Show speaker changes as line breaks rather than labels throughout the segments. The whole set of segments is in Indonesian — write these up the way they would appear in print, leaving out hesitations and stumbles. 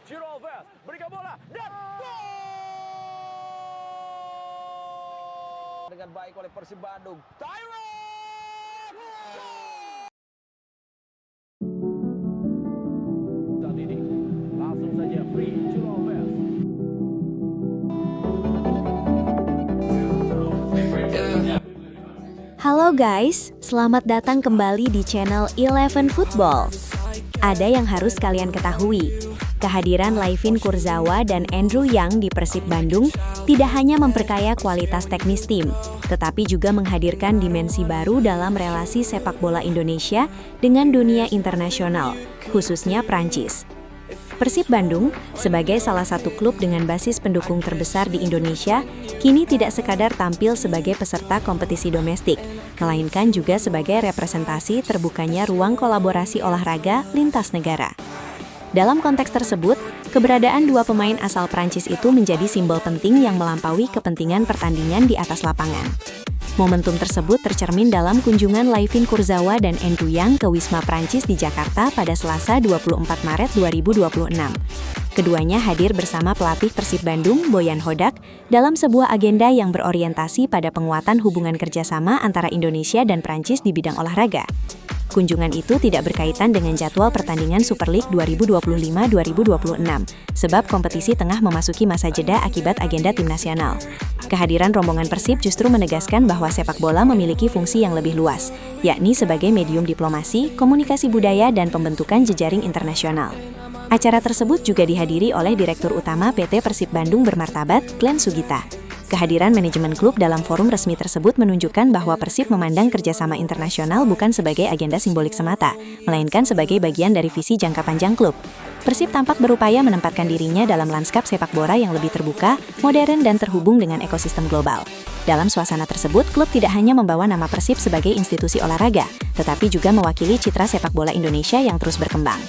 Ciro Alves berikan bola dan gol dengan baik oleh Persib Bandung. Tyron! Saat ini langsung saja free Ciro Alves.
Halo guys, selamat datang kembali di channel Eleven Football. Ada yang harus kalian ketahui, kehadiran Layvin Kurzawa dan Andrew Yang di Persib Bandung tidak hanya memperkaya kualitas teknis tim, tetapi juga menghadirkan dimensi baru dalam relasi sepak bola Indonesia dengan dunia internasional, khususnya Prancis. Persib Bandung, sebagai salah satu klub dengan basis pendukung terbesar di Indonesia, kini tidak sekadar tampil sebagai peserta kompetisi domestik, melainkan juga sebagai representasi terbukanya ruang kolaborasi olahraga lintas negara. Dalam konteks tersebut, keberadaan dua pemain asal Prancis itu menjadi simbol penting yang melampaui kepentingan pertandingan di atas lapangan. Momentum tersebut tercermin dalam kunjungan Layvin Kurzawa dan Andrew Yang ke Wisma Prancis di Jakarta pada Selasa 24 Maret 2026. Keduanya hadir bersama pelatih Persib Bandung, Boyan Hodak, dalam sebuah agenda yang berorientasi pada penguatan hubungan kerjasama antara Indonesia dan Prancis di bidang olahraga. Kunjungan itu tidak berkaitan dengan jadwal pertandingan Super League 2025-2026, sebab kompetisi tengah memasuki masa jeda akibat agenda tim nasional. Kehadiran rombongan Persib justru menegaskan bahwa sepak bola memiliki fungsi yang lebih luas, yakni sebagai medium diplomasi, komunikasi budaya, dan pembentukan jejaring internasional. Acara tersebut juga dihadiri oleh Direktur Utama PT Persib Bandung Bermartabat, Glenn Sugita. Kehadiran manajemen klub dalam forum resmi tersebut menunjukkan bahwa Persib memandang kerjasama internasional bukan sebagai agenda simbolik semata, melainkan sebagai bagian dari visi jangka panjang klub. Persib tampak berupaya menempatkan dirinya dalam lanskap sepak bola yang lebih terbuka, modern, dan terhubung dengan ekosistem global. Dalam suasana tersebut, klub tidak hanya membawa nama Persib sebagai institusi olahraga, tetapi juga mewakili citra sepak bola Indonesia yang terus berkembang.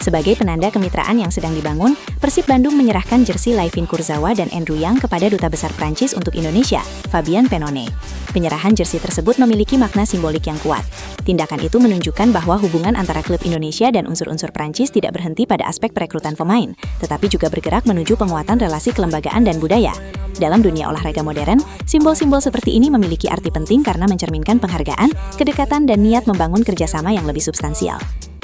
Sebagai penanda kemitraan yang sedang dibangun, Persib Bandung menyerahkan jersey Layvin Kurzawa dan Andrew Yang kepada Duta Besar Prancis untuk Indonesia, Fabien Penone. Penyerahan jersey tersebut memiliki makna simbolik yang kuat. Tindakan itu menunjukkan bahwa hubungan antara klub Indonesia dan unsur-unsur Prancis tidak berhenti pada aspek perekrutan pemain, tetapi juga bergerak menuju penguatan relasi kelembagaan dan budaya. Dalam dunia olahraga modern, simbol-simbol seperti ini memiliki arti penting karena mencerminkan penghargaan, kedekatan, dan niat membangun kerjasama yang lebih substansial.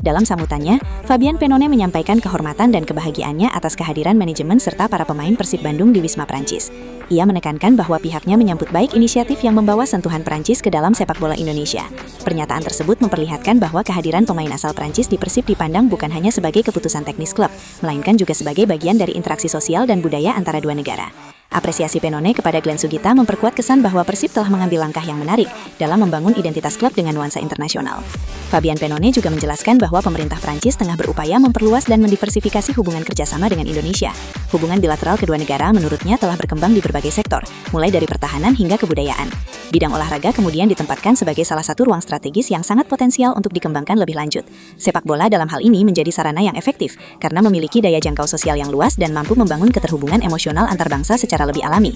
Dalam sambutannya, Fabien Penone menyampaikan kehormatan dan kebahagiaannya atas kehadiran manajemen serta para pemain Persib Bandung di Wisma Prancis. Ia menekankan bahwa pihaknya menyambut baik inisiatif yang membawa sentuhan Prancis ke dalam sepak bola Indonesia. Pernyataan tersebut memperlihatkan bahwa kehadiran pemain asal Prancis di Persib dipandang bukan hanya sebagai keputusan teknis klub, melainkan juga sebagai bagian dari interaksi sosial dan budaya antara dua negara. Apresiasi Penone kepada Glenn Sugita memperkuat kesan bahwa Persib telah mengambil langkah yang menarik dalam membangun identitas klub dengan nuansa internasional. Fabien Penone juga menjelaskan bahwa pemerintah Prancis tengah berupaya memperluas dan mendiversifikasi hubungan kerjasama dengan Indonesia. Hubungan bilateral kedua negara menurutnya telah berkembang di berbagai sektor, mulai dari pertahanan hingga kebudayaan. Bidang olahraga kemudian ditempatkan sebagai salah satu ruang strategis yang sangat potensial untuk dikembangkan lebih lanjut. Sepak bola dalam hal ini menjadi sarana yang efektif karena memiliki daya jangkau sosial yang luas dan mampu membangun keterhubungan emosional antar bangsa secara lebih alami.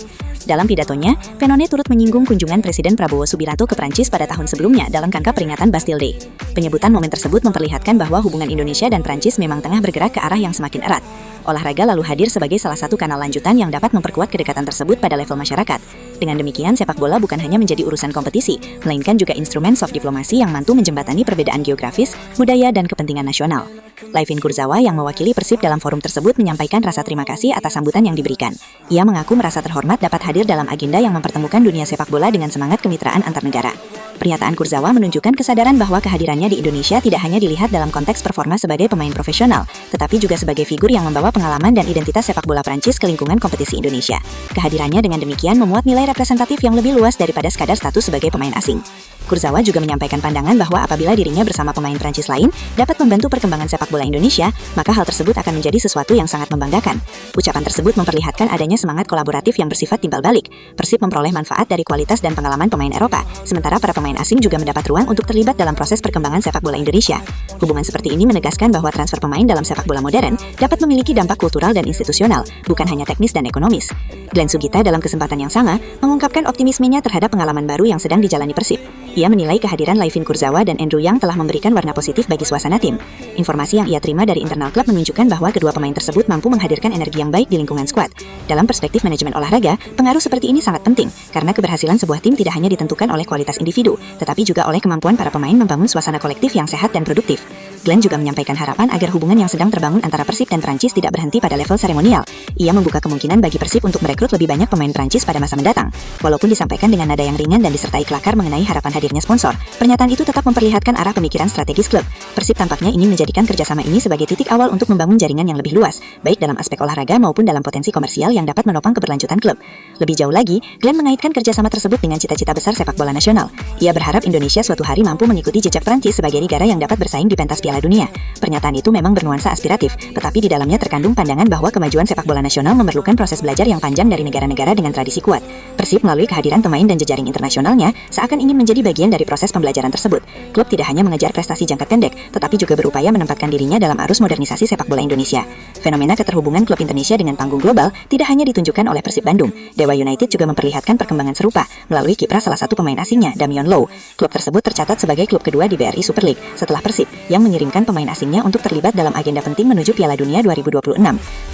Dalam pidatonya, Penone turut menyinggung kunjungan Presiden Prabowo Subianto ke Prancis pada tahun sebelumnya dalam rangka peringatan Bastille Day. Penyebutan momen tersebut memperlihatkan bahwa hubungan Indonesia dan Prancis memang tengah bergerak ke arah yang semakin erat. Olahraga lalu hadir sebagai salah satu kanal lanjutan yang dapat memperkuat kedekatan tersebut pada level masyarakat. Dengan demikian, sepak bola bukan hanya menjadi urusan kompetisi, melainkan juga instrumen soft diplomasi yang mampu menjembatani perbedaan geografis, budaya, dan kepentingan nasional. Layvin Kurzawa yang mewakili Persib dalam forum tersebut menyampaikan rasa terima kasih atas sambutan yang diberikan. Ia mengaku merasa terhormat dapat hadir dalam agenda yang mempertemukan dunia sepak bola dengan semangat kemitraan antar negara. Pernyataan Kurzawa menunjukkan kesadaran bahwa kehadirannya di Indonesia tidak hanya dilihat dalam konteks performa sebagai pemain profesional, tetapi juga sebagai figur yang membawa pengalaman dan identitas sepak bola Prancis ke lingkungan kompetisi Indonesia. Kehadirannya dengan demikian memuat nilai representatif yang lebih luas daripada sekadar status sebagai pemain asing.
Kurzawa juga menyampaikan pandangan bahwa apabila dirinya bersama pemain Prancis lain dapat membantu perkembangan sepak bola Indonesia, maka hal tersebut akan menjadi sesuatu yang sangat membanggakan. Ucapan tersebut memperlihatkan adanya semangat kolaboratif yang bersifat timbal balik. Persib memperoleh manfaat dari kualitas dan pengalaman pemain Eropa, sementara para pemain asing juga mendapat ruang untuk terlibat dalam proses perkembangan sepak bola Indonesia. Hubungan seperti ini menegaskan bahwa transfer pemain dalam sepak bola modern dapat memiliki dampak kultural dan institusional, bukan hanya teknis dan ekonomis. Glenn Sugita dalam kesempatan yang sama mengungkapkan optimismenya terhadap pengalaman baru yang sedang dijalani Persib. Ia menilai kehadiran Layvin Kurzawa dan Andrew Yang telah memberikan warna positif bagi suasana tim. Informasi yang ia terima dari internal klub menunjukkan bahwa kedua pemain tersebut mampu menghadirkan energi yang baik di lingkungan skuad. Dalam perspektif manajemen olahraga, pengaruh seperti ini sangat penting, karena keberhasilan sebuah tim tidak hanya ditentukan oleh kualitas individu, tetapi juga oleh kemampuan para pemain membangun suasana kolektif yang sehat dan produktif. Glenn juga menyampaikan harapan agar hubungan yang sedang terbangun antara Persib dan Prancis tidak berhenti pada level seremonial. Ia membuka kemungkinan bagi Persib untuk merekrut lebih banyak pemain Prancis pada masa mendatang. Walaupun disampaikan dengan nada yang ringan dan disertai kelakar mengenai harapan hadirnya sponsor, pernyataan itu tetap memperlihatkan arah pemikiran strategis klub. Persib tampaknya ingin menjadikan kerjasama ini sebagai titik awal untuk membangun jaringan yang lebih luas, baik dalam aspek olahraga maupun dalam potensi komersial yang dapat menopang keberlanjutan klub. Lebih jauh lagi, Glenn mengaitkan kerjasama tersebut dengan cita-cita besar sepak bola nasional. Ia berharap Indonesia suatu hari mampu mengikuti jejak Prancis sebagai negara yang dapat bersaing di pentas Piala Dunia. Pernyataan itu memang bernuansa aspiratif, tetapi di dalamnya terkandung pandangan bahwa kemajuan sepak bola nasional memerlukan proses belajar yang panjang dari negara-negara dengan tradisi kuat. Persib melalui kehadiran pemain dan jejaring internasionalnya seakan ingin menjadi bagian dari proses pembelajaran tersebut. Klub tidak hanya mengejar prestasi jangka pendek, tetapi juga berupaya menempatkan dirinya dalam arus modernisasi sepak bola Indonesia. Fenomena keterhubungan klub Indonesia dengan panggung global tidak hanya ditunjukkan oleh Persib Bandung. Dewa United juga memperlihatkan perkembangan serupa melalui kiprah salah satu pemain asingnya, Damian Low. Klub tersebut tercatat sebagai klub kedua di BRI Super League setelah Persib yang mengirimkan pemain asingnya untuk terlibat dalam agenda penting menuju Piala Dunia 2026.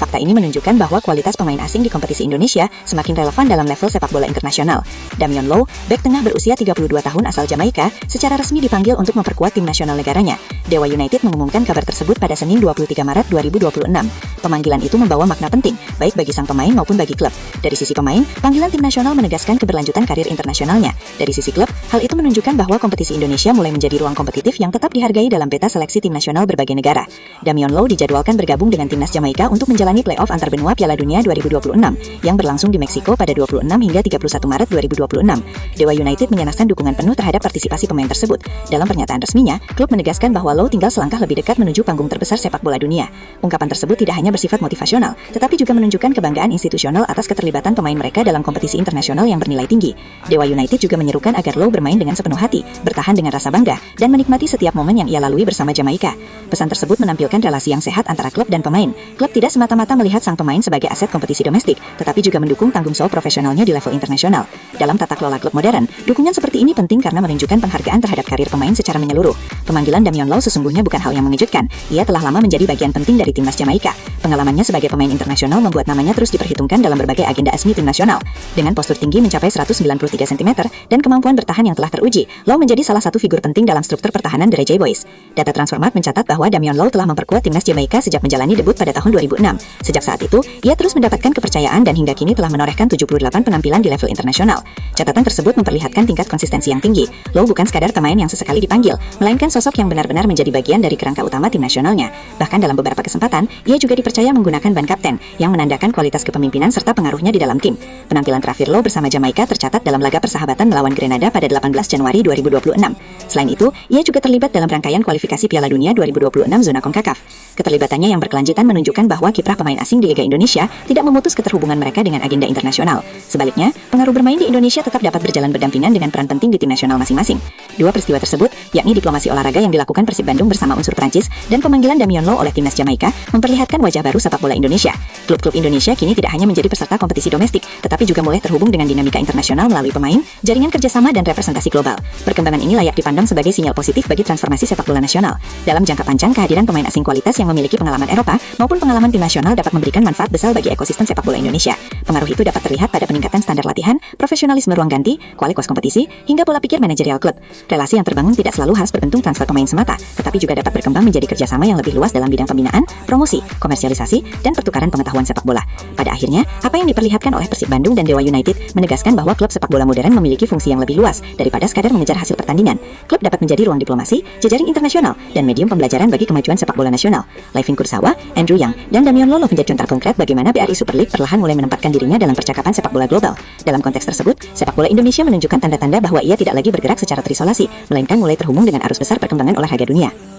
Fakta ini menunjukkan bahwa kualitas pemain asing di kompetisi Indonesia semakin relevan dalam level sepak bola internasional. Damian Low, bek tengah berusia 32 tahun asal Jamaika, secara resmi dipanggil untuk memperkuat tim nasional negaranya. Dewa United mengumumkan kabar tersebut pada Senin 23 Maret 2026. Pemanggilan itu membawa makna penting, baik bagi sang pemain maupun bagi klub. Dari sisi pemain, panggilan tim nasional menegaskan keberlanjutan karir internasionalnya. Dari sisi klub, hal itu menunjukkan bahwa kompetisi Indonesia mulai menjadi ruang kompetitif yang tetap dihargai dalam peta seleksi tim nasional berbagai negara. Damian Low dijadwalkan bergabung dengan timnas Jamaika untuk menjalani playoff antar benua Piala Dunia 2026 yang berlangsung di Meksiko pada 26 hingga 31 Maret 2026. Dewa United menyenaskan dukungan penuh terhadap partisipasi pemain tersebut. Dalam pernyataan resminya, klub menegaskan bahwa Low tinggal selangkah lebih dekat menuju panggung terbesar sepak bola dunia. Ungkapan tersebut tidak hanya bersifat motivasional, tetapi juga menunjukkan kebanggaan institusional atas keterlibatan pemain mereka dalam kompetisi internasional yang bernilai tinggi. Dewa United juga menyerukan agar Low bermain dengan sepenuh hati, bertahan dengan rasa bangga, dan menikmati setiap momen yang ia lalui bersama Jamaika. Pesan tersebut menampilkan relasi yang sehat antara klub dan pemain. Klub tidak semata-mata melihat sang pemain sebagai aset kompetisi domestik, tetapi juga mendukung tanggung jawab profesionalnya di level internasional. Dalam tata kelola klub modern, dukungan seperti ini penting karena menunjukkan penghargaan terhadap karir pemain secara menyeluruh. Pemanggilan Damian Low sesungguhnya bukan hal yang mengejutkan. Ia telah lama menjadi bagian penting dari timnas Jamaika. Pengalamannya sebagai pemain internasional membuat namanya terus diperhitungkan dalam berbagai agenda resmi tim nasional. Dengan postur tinggi mencapai 193 cm dan kemampuan bertahan yang telah teruji, Low menjadi salah satu figur penting dalam struktur pertahanan The J Boys. Data Transfermarkt mencatat bahwa Damian Low telah memperkuat timnas Jamaika sejak menjalani debut pada tahun 2006. Sejak saat itu, ia terus mendapatkan kepercayaan dan hingga kini telah menorehkan 78 penampilan di level internasional. Catatan tersebut memperlihatkan tingkat konsistensi yang tinggi. Low bukan sekadar pemain yang sesekali dipanggil, melainkan sosok yang benar-benar menjadi bagian dari kerangka utama tim nasionalnya. Bahkan dalam beberapa kesempatan, ia juga dipercaya menggunakan ban kapten, yang menandakan kualitas kepemimpinan serta pengaruhnya di dalam tim. Penampilan terakhir Low bersama Jamaika tercatat dalam laga persahabatan melawan Grenada pada 18 Januari 2026. Selain itu, ia juga terlibat dalam rangkaian kualifikasi Piala Dunia 2026 zona CONCACAF. Keterlibatannya yang berkelanjutan menunjukkan bahwa kiprah pemain asing di Liga Indonesia tidak memutus keterhubungan mereka dengan agenda internasional. Sebaliknya, pengaruh bermain di Indonesia tetap dapat berjalan berdampingan dengan peran penting di tim nasional masing-masing. Dua peristiwa tersebut, yakni diplomasi olahraga yang dilakukan Persib Bandung bersama unsur Prancis dan pemanggilan Damian Low oleh timnas Jamaika, memperlihatkan wajah baru sepak bola Indonesia. Klub-klub Indonesia kini tidak hanya menjadi peserta kompetisi domestik, tetapi juga mulai terhubung dengan dinamika internasional melalui pemain, jaringan kerjasama dan representasi global. Perkembangan ini layak dipandang sebagai sinyal positif bagi transformasi sepak bola nasional. Dalam jangka panjang, kehadiran pemain asing kualitas yang memiliki pengalaman Eropa maupun pengalaman tim nasional dapat memberikan manfaat besar bagi ekosistem sepak bola Indonesia. Pengaruh itu dapat terlihat pada peningkatan standar latihan, profesionalisme ruang ganti, kualitas kompetisi, hingga pola pikir manajerial klub. Relasi yang terbangun tidak selalu harus berbentuk transfer pemain semata, tetapi juga dapat berkembang menjadi kerjasama yang lebih luas dalam bidang pembinaan, promosi, komersialisasi, dan pertukaran pengetahuan sepak bola. Pada akhirnya, apa yang diperlihatkan oleh Persib Bandung dan Dewa United menegaskan bahwa klub sepak bola modern memiliki fungsi yang lebih luas daripada sekadar mengejar hasil pertandingan. Klub dapat menjadi ruang diplomasi, jejaring internasional, dan medium pembelajaran bagi kemajuan sepak bola nasional. Laifin Kurzawa, Andrew Yang, dan Damian Lolo menjadi contoh konkret bagaimana BRI Super League perlahan mulai menempatkan dirinya dalam percakapan sepak bola global. Dalam konteks tersebut, sepak bola Indonesia menunjukkan tanda-tanda bahwa ia tidak lagi bergerak secara terisolasi, melainkan mulai terhubung dengan arus besar perkembangan olahraga dunia.